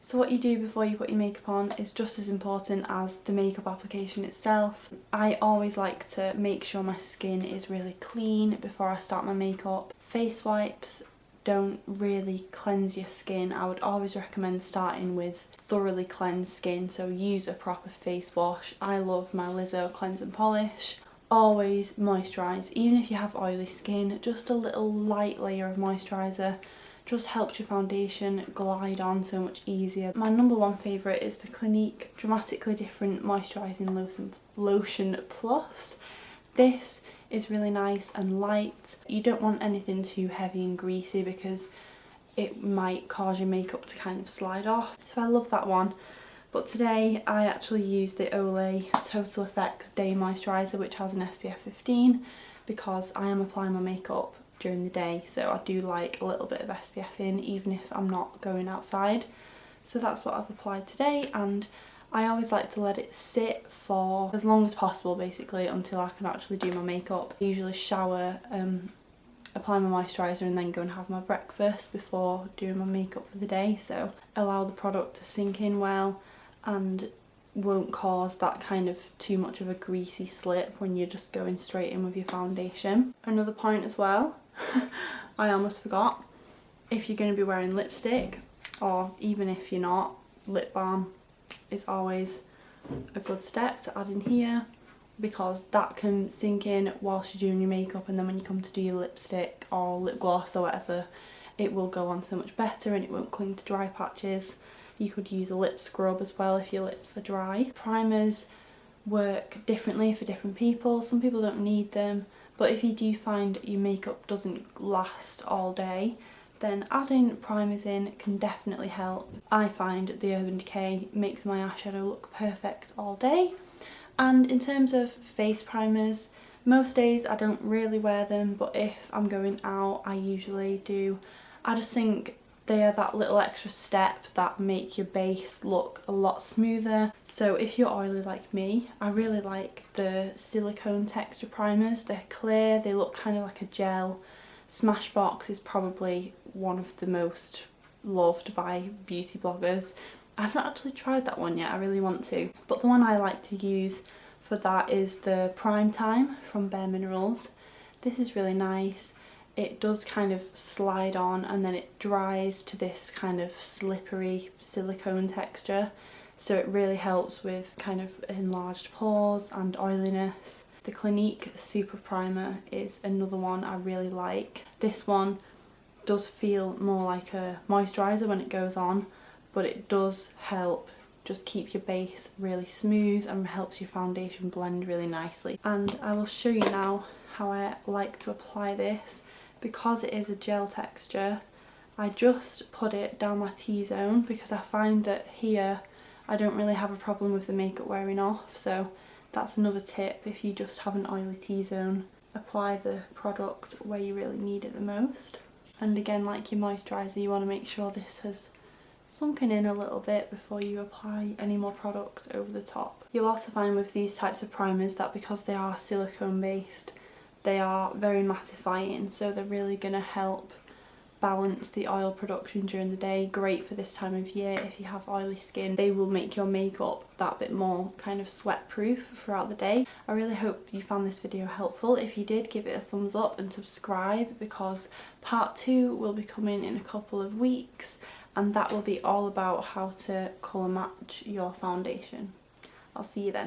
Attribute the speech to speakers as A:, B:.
A: So what you do before you put your makeup on is just as important as the makeup application itself. I always like to make sure my skin is really clean before I start my makeup. Face wipes don't really cleanse your skin. I would always recommend starting with thoroughly cleansed skin, so use a proper face wash. I love my Lizzo Cleanse and Polish. Always moisturise, even if you have oily skin, just a little light layer of moisturiser just helps your foundation glide on so much easier. My number one favourite is the Clinique Dramatically Different Moisturising Lotion Plus. This is really nice and light. You don't want anything too heavy and greasy because it might cause your makeup to kind of slide off. So I love that one. But today I actually used the Earle Total Effects Day Moisturiser, which has an SPF 15, because I am applying my makeup during the day, so I do like a little bit of SPF in even if I'm not going outside. So that's what I've applied today, and I always like to let it sit for as long as possible basically until I can actually do my makeup. I usually shower, apply my moisturiser and then go and have my breakfast before doing my makeup for the day, so allow the product to sink in well and won't cause that kind of too much of a greasy slip when you're just going straight in with your foundation. Another point as well, I almost forgot, if you're going to be wearing lipstick, or even if you're not, lip balm is always a good step to add in here, because that can sink in whilst you're doing your makeup, and then when you come to do your lipstick or lip gloss or whatever, it will go on so much better and it won't cling to dry patches. You could use a lip scrub as well if your lips are dry. Primers work differently for different people. Some people don't need them, but if you do find your makeup doesn't last all day, then adding primers in can definitely help. I find the Urban Decay makes my eyeshadow look perfect all day. And in terms of face primers, most days I don't really wear them, but if I'm going out I usually do. I just think they are that little extra step that make your base look a lot smoother. So if you're oily like me, I really like the silicone texture primers. They're clear, they look kind of like a gel. Smashbox is probably one of the most loved by beauty bloggers. I've not actually tried that one yet, I really want to. But the one I like to use for that is the Prime Time from bareMinerals. This is really nice. It does kind of slide on and then it dries to this kind of slippery silicone texture. So it really helps with kind of enlarged pores and oiliness. The Clinique Super Primer is another one I really like. This one does feel more like a moisturiser when it goes on, but it does help just keep your base really smooth and helps your foundation blend really nicely. And I will show you now how I like to apply this. Because it is a gel texture, I just put it down my T-zone because I find that here I don't really have a problem with the makeup wearing off, so that's another tip. If you just have an oily T-zone, apply the product where you really need it the most. And again, like your moisturiser, you want to make sure this has sunken in a little bit before you apply any more product over the top. You'll also find with these types of primers that because they are silicone based, they are very mattifying, so they're really going to help balance the oil production during the day. Great for this time of year if you have oily skin. They will make your makeup that bit more kind of sweat proof throughout the day. I really hope you found this video helpful. If you did, give it a thumbs up and subscribe, because part 2 will be coming in a couple of weeks, and that will be all about how to colour match your foundation. I'll see you then.